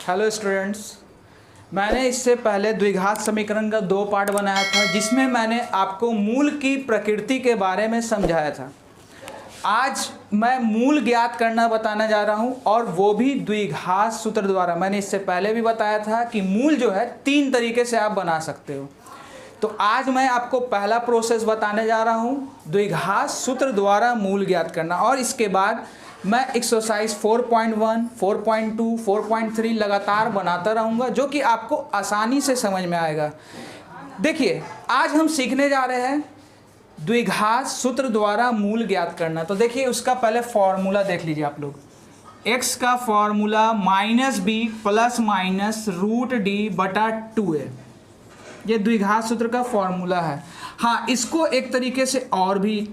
Hello students, मैंने इससे पहले द्विघात समीकरण का 2 पार्ट बनाया था जिसमें मैंने आपको मूल की प्रकृति के बारे में समझाया था। आज मैं मूल ज्ञात करना बताने जा रहा हूं और वो भी द्विघात सूत्र द्वारा। मैंने इससे पहले भी बताया था कि मूल जो है 3 तरीके से आप बना सकते हो। तो आज मैं आपको पहला प्रोसेस बताने जा रहा हूं, द्विघात सूत्र द्वारा मूल ज्ञात करना, और इसके बाद मैं एक्सरसाइज 4.1, 4.2, 4.3 लगातार बनाता रहूँगा जो कि आपको आसानी से समझ में आएगा। देखिए, आज हम सीखने जा रहे हैं द्विघात सूत्र द्वारा मूल ज्ञात करना। तो देखिए, उसका पहले फॉर्मूला देख लीजिए आप लोग। x का formula -b plus minus √d/2a, ये द्विघात सूत्र का फॉर्मूला है। हाँ, इसको एक तरीके से और भी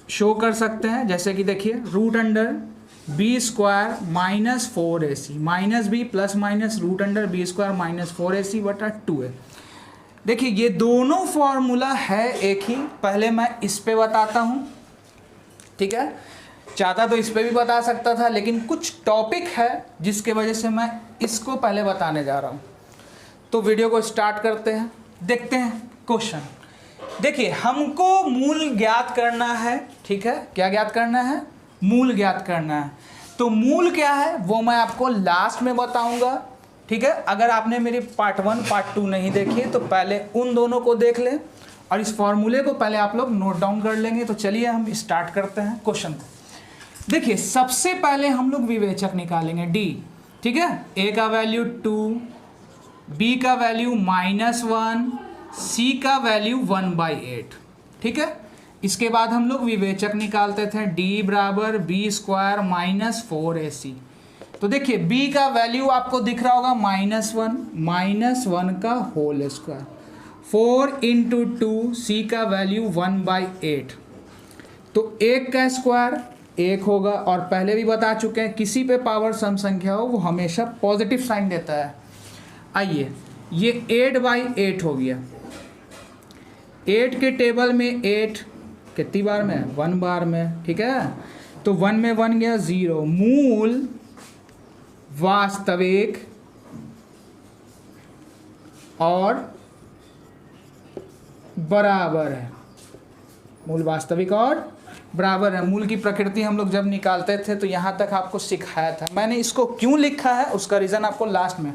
शो कर सकते हैं, जैसे कि देखिए √b² minus 4ac -b plus minus √b² -4ac बटा 2a। देखिए, ये दोनों फॉर्मूला है एक ही। पहले मैं इस पे बताता हूँ, ठीक है। चाहता तो इस पे भी बता सकता था, लेकिन कुछ टॉपिक है जिसके वजह से मैं इसको पहले बताने जा रहा हूँ। तो वीडियो को स्टार्ट करते हैं, देखते हैं क्वेश्चन। देखिए, हमको मूल ज्ञात करना है, ठीक है। क्या ज्ञात करना है? मूल ज्ञात करना है। तो मूल क्या है वो मैं आपको लास्ट में बताऊंगा, ठीक है। अगर आपने मेरी पार्ट 1 पार्ट 2 नहीं देखी है तो पहले उन दोनों को देख लें और इस फॉर्मूले को पहले आप लोग नोट डाउन कर लेंगे। तो चलिए हम स्टार्ट करते हैं क्वेश्चन को। देखिए, सबसे पहले हम लोग विवेचक निकालेंगे d, ठीक है। a का वैल्यू 2, b का वैल्यू -1, c का वैल्यू 1/8, ठीक है। इसके बाद हम लोग विवेचक निकालते थे d बराबर b² माइनस 4ac। तो देखिए, b का वैल्यू आपको दिख रहा होगा -1 का होल स्क्वायर, 4 × 2, c का वैल्यू 1/8। तो 1 का स्क्वायर 1 होगा, और पहले भी बता चुके हैं किसी पे पावर सम संख्या हो वो हमेशा पॉजिटिव साइन देता है। आइए, ये 8/8 हो गया। 8 के टेबल में 8 कितनी बार में? 1 बार में, ठीक है। तो 1 में 1 गया 0। मूल वास्तविक और बराबर है। मूल वास्तविक और बराबर है। मूल की प्रकृति हम लोग जब निकालते थे तो यहाँ तक आपको सिखाया था। मैंने इसको क्यों लिखा है उसका रीज़न आपको लास्ट में।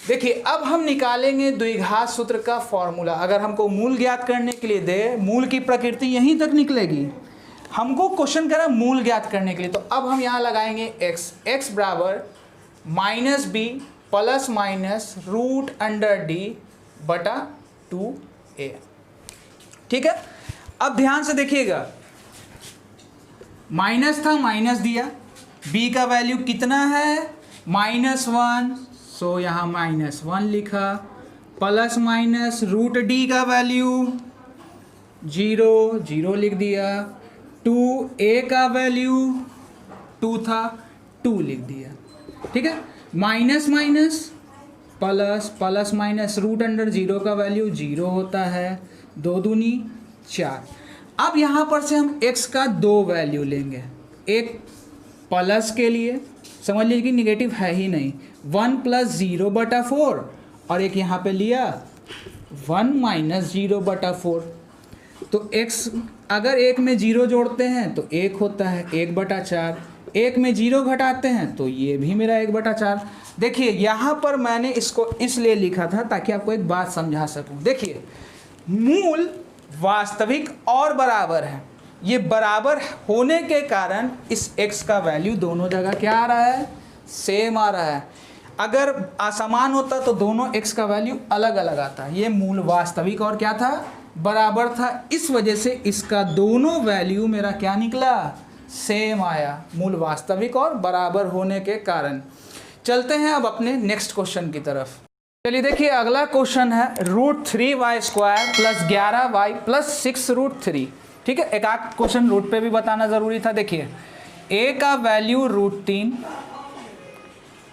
देखिए, अब हम निकालेंगे द्विघात सूत्र का फॉर्मूला। अगर हमको मूल ज्ञात करने के लिए दे, मूल की प्रकृति यहीं तक निकलेगी। हमको क्वेश्चन करा मूल ज्ञात करने के लिए, तो अब हम यहाँ लगाएंगे x बराबर -b प्लस माइनस √d/2a, ठीक है। अब ध्यान से देखिएगा, माइनस था, माइनस दिया। b का वैल्यू कितना है? -1, सो यहाँ -1 लिखा, प्लस माइनस √d का वैल्यू 0 लिख दिया। 2a का वैल्यू 2 था, 2 लिख दिया, ठीक है। Minus minus plus, plus minus √0 का वैल्यू 0 होता है, 2 दूनी 4। अब यहाँ पर से हम x का 2 वैल्यू लेंगे। एक प्लस के लिए समझ लीजिए कि निगेटिव है ही नहीं, 1 + 0/4, और एक यहाँ पे लिया 1 - 0/4। तो x अगर 1 में 0 जोड़ते हैं तो 1 होता है, 1/4। 1 में 0 घटाते हैं तो ये भी मेरा 1/4। देखिए, यहाँ पर मैंने इसको इसलिए लिखा था ताकि आपको एक बात समझा सकूँ। देखिए, मूल वास्तविक और बराबर है। ये बराबर होने के कारण इस x का वैल्यू दोनों जगह क्या आ रहा है? सेम आ रहा है। अगर असमान होता तो दोनों x का वैल्यू अलग अलग आता। ये मूल वास्तविक और क्या था? बराबर था। इस वजह से इसका दोनों वैल्यू मेरा क्या निकला? सेम आया, मूल वास्तविक और बराबर होने के कारण। चलते हैं अब अपने नेक्स्ट क्वेश्चन की तरफ। चलिए देखिए, अगला क्वेश्चन है √3y² + 11y + 6√3, ठीक है। एक आध क्वेश्चन रूट पे भी बताना ज़रूरी था। देखिए, a का वैल्यू √3,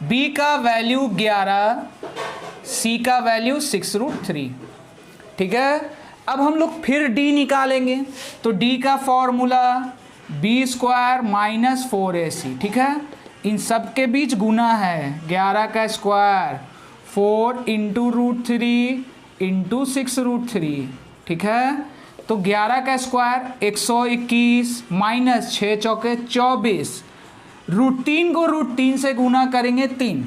b का वैल्यू 11, c का वैल्यू 6√3, ठीक है। अब हम लोग फिर d निकालेंगे। तो d का फॉर्मूला b² - 4ac, ठीक है। इन सब के बीच गुना है, 11 का स्क्वायर 4 इंटू रूट 3 इंटू 6√3, ठीक है। तो 11 का स्क्वायर 121 माइनस 6 चौके 24, √3 को √3 से गुना करेंगे 3,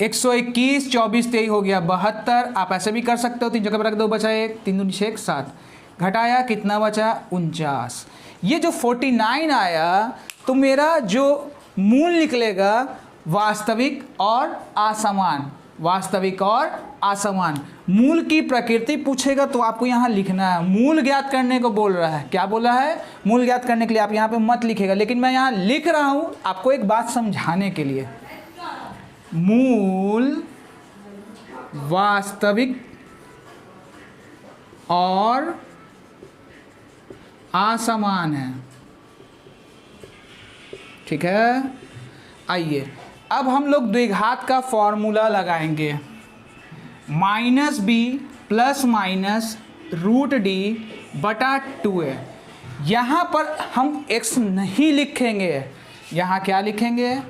121 24 23 हो गया 72। आप ऐसे भी कर सकते हो, 3 जगह पर रख दो, बचा 1, 3 दूनी 6 7, घटाया कितना बचा 49। ये जो 49 आया तो मेरा जो मूल निकलेगा वास्तविक और असमान, वास्तविक और असमान। मूल की प्रकृति पूछेगा तो आपको यहाँ लिखना है, मूल ज्ञात करने को बोल रहा है। क्या बोला है? मूल ज्ञात करने के लिए। आप यहाँ पे मत लिखेगा, लेकिन मैं यहाँ लिख रहा हूँ आपको एक बात समझाने के लिए। मूल वास्तविक और असमान है, ठीक है। आइए अब हम लोग द्विघात का फॉर्मूला लगाएंगे, -b प्लस माइनस √d/2a। यहाँ पर हम x नहीं लिखेंगे, यहाँ क्या लिखेंगे?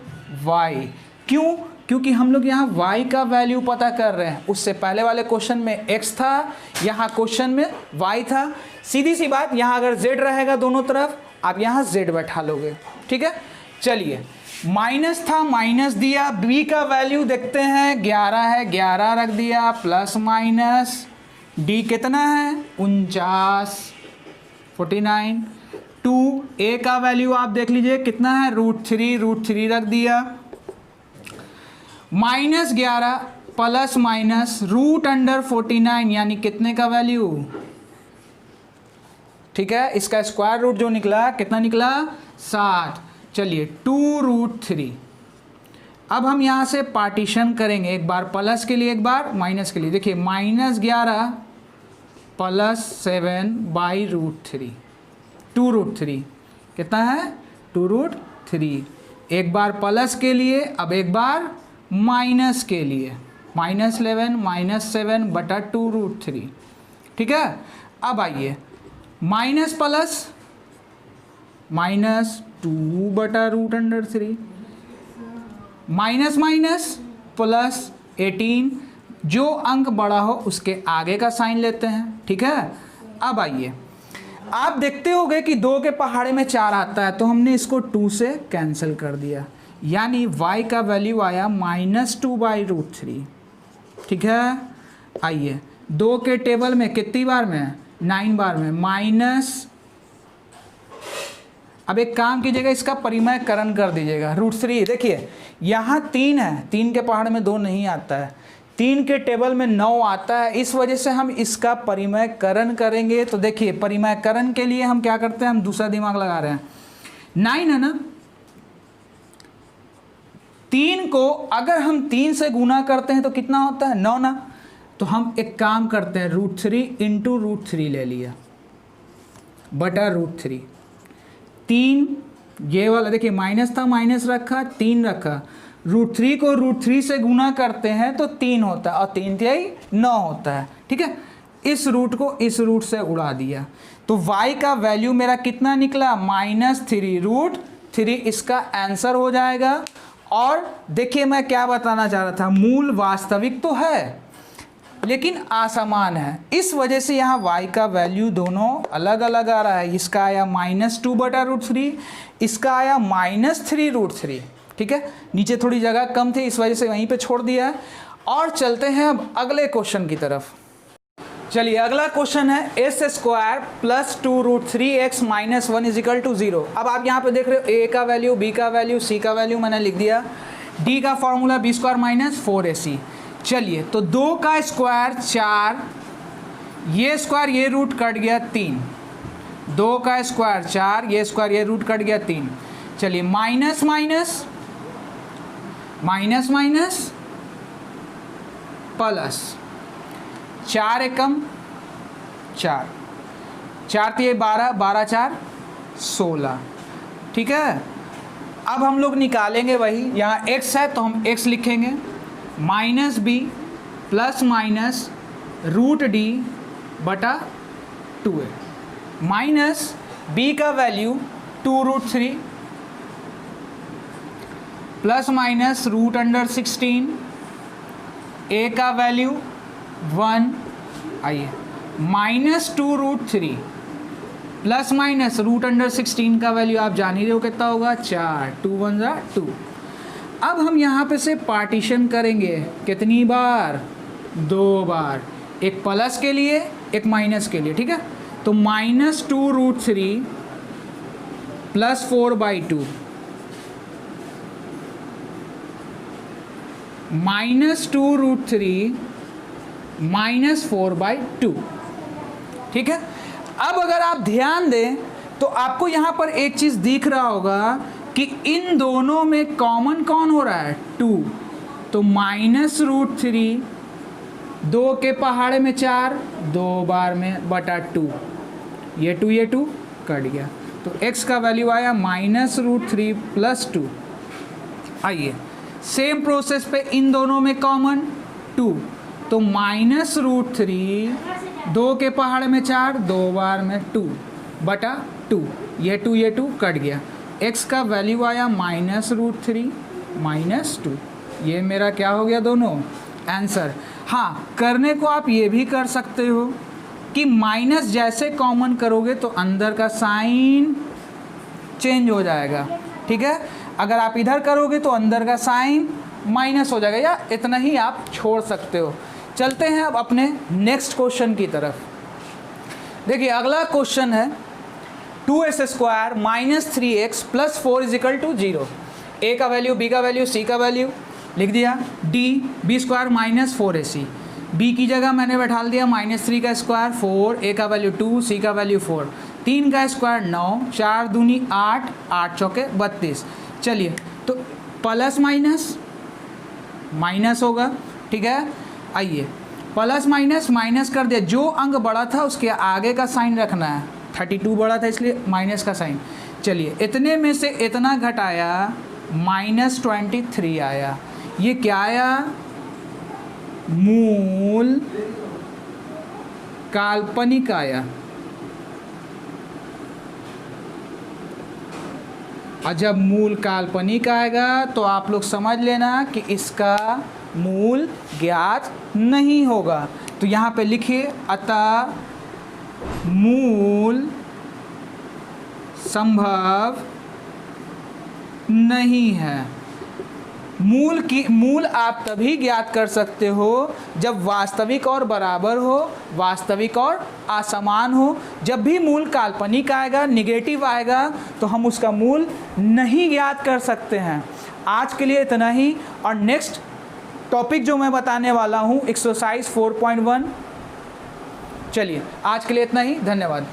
y। क्यों? क्योंकि हम लोग यहाँ y का वैल्यू पता कर रहे हैं। उससे पहले वाले क्वेश्चन में x था, यहाँ क्वेश्चन में y था। सीधी सी बात, यहाँ अगर z रहेगा दोनों तरफ, आप यहाँ z बैठा लोगे, ठीक है। चलिए, माइनस था, माइनस दिया, b का वैल्यू देखते हैं 11 है, 11 रख दिया, प्लस माइनस d कितना है 49 49। 2a का वैल्यू आप देख लीजिए कितना है √3 रख दिया, -11 प्लस माइनस √49 यानी कितने का वैल्यू, ठीक है। इसका स्क्वायर रूट जो निकला कितना निकला 7। चलिए 2√3। अब हम यहाँ से पार्टीशन करेंगे, एक बार प्लस के लिए एक बार माइनस के लिए। देखिए -11 प्लस 7/√3, 2√3 कितना है 2√3। एक बार प्लस के लिए, अब एक बार माइनस के लिए, -11 -7/2√3, ठीक है। अब आइए minus plus -2/√3, minus minus plus 18, जो अंक बड़ा हो उसके आगे का साइन लेते हैं, ठीक है। अब आइए, आप देखते होंगे कि 2 के पहाड़े में 4 आता है, तो हमने इसको 2 से कैंसिल कर दिया, यानी y का वैल्यू आया -2/√3, ठीक है। आइए 2 के टेबल में कितनी बार में 9 बार में माइनस, अब एक काम कीजिएगा, इसका परिमयकरण कर दीजिएगा √3। देखिए यहाँ 3 है, 3 के पहाड़ में 2 नहीं आता है, 3 के टेबल में 9 आता है, इस वजह से हम इसका परिमयकरण करेंगे। तो देखिए परिमयकरण के लिए हम क्या करते हैं, हम दूसरा दिमाग लगा रहे हैं। 9 है ना, 3 को अगर हम 3 से गुना करते हैं तो कितना होता है 9 ना। तो हम एक काम करते हैं √3 इंटू √3 ले लिया बटा √3। 3 ये वाला देखिए माइनस था, माइनस रखा, 3 रखा, √3 को √3 से गुना करते हैं तो 3 होता है, और 3 तिहाई 9 होता है, ठीक है। इस रूट को इस रूट से उड़ा दिया, तो y का वैल्यू मेरा कितना निकला -3√3। इसका आंसर हो जाएगा। और देखिए मैं क्या बताना चाह रहा था, मूल वास्तविक तो है लेकिन असमान है, इस वजह से यहाँ y का वैल्यू दोनों अलग अलग आ रहा है। इसका आया -2/√3, इसका आया -3√3, ठीक है। नीचे थोड़ी जगह कम थी, इस वजह से वहीं पे छोड़ दिया है। और चलते हैं अब अगले क्वेश्चन की तरफ। चलिए अगला क्वेश्चन है s² प्लस 2√3x - 1 = 0। अब आप यहाँ पे देख रहे हो a का वैल्यू, b का वैल्यू, c का वैल्यू मैंने लिख दिया, d का फॉर्मूला b² - 4ac। चलिए तो 2 का स्क्वायर 4, ये स्क्वायर ये रूट कट गया 3, 2 का स्क्वायर 4, ये स्क्वायर ये रूट कट गया 3। चलिए minus minus minus minus plus, 4 एकम 4, 4 तिये 12, 12 4 16, ठीक है। अब हम लोग निकालेंगे वही, यहाँ x है तो हम x लिखेंगे, -b plus minus √d/2a, minus b का value 2√3 plus minus root under 16, A का वैल्यू 1, आइए -2√3 प्लस माइनस रूट अंडर 16 का वैल्यू आप जान ही रहे हो कितना होगा 4, 2 1 जा 2। अब हम यहाँ पे से पार्टीशन करेंगे कितनी बार, 2 बार, एक प्लस के लिए एक माइनस के लिए, ठीक है। तो -2√3 प्लस 4/2 -2√3 -4/2, ठीक है। अब अगर आप ध्यान दें तो आपको यहाँ पर एक चीज़ दिख रहा होगा कि इन दोनों में कॉमन कौन हो रहा है 2, तो -√3 2 के पहाड़े में 4, 2 बार में बटा 2, ये 2 कट गया, तो x का वैल्यू आया -√3 प्लस 2। आइए सेम प्रोसेस पे इन दोनों में कॉमन 2, तो -√3 2 के पहाड़ में 4, 2 बार में 2 बटा 2, ये 2 कट गया, x का वैल्यू आया -√3 -2, ये मेरा क्या हो गया दोनों आंसर। हाँ, करने को आप ये भी कर सकते हो कि माइनस जैसे कॉमन करोगे तो अंदर का साइन चेंज हो जाएगा, ठीक है। अगर आप इधर करोगे तो अंदर का साइन माइनस हो जाएगा, या इतना ही आप छोड़ सकते हो। चलते हैं अब अपने नेक्स्ट क्वेश्चन की तरफ। देखिए अगला क्वेश्चन है 2s² - 3x + 4 = 0। a का वैल्यू, b का वैल्यू, c का वैल्यू लिख दिया, d b² - 4ac, b की जगह मैंने बैठा दिया -3 का स्क्वायर 4, a का वैल्यू 2, c का वैल्यू 4, 3 का स्क्वायर 9, 4 दूनी 8, 8 चौके 32। चलिए तो प्लस माइनस होगा, ठीक है। आइए प्लस माइनस कर दिया, जो अंक बड़ा था उसके आगे का साइन रखना है, 32 बड़ा था इसलिए माइनस का साइन। चलिए इतने में से इतना घटाया -23 आया, ये क्या आया, मूल काल्पनिक आया। और जब मूल काल्पनिक आएगा तो आप लोग समझ लेना कि इसका मूल ज्ञात नहीं होगा। तो यहाँ पे लिखिए, अतः मूल संभव नहीं है। मूल आप तभी ज्ञात कर सकते हो जब वास्तविक और बराबर हो, वास्तविक और असमान हो। जब भी मूल काल्पनिक आएगा, निगेटिव आएगा, तो हम उसका मूल नहीं ज्ञात कर सकते हैं। आज के लिए इतना ही, और नेक्स्ट टॉपिक जो मैं बताने वाला हूँ एक्सरसाइज 4.1। चलिए आज के लिए इतना ही, धन्यवाद।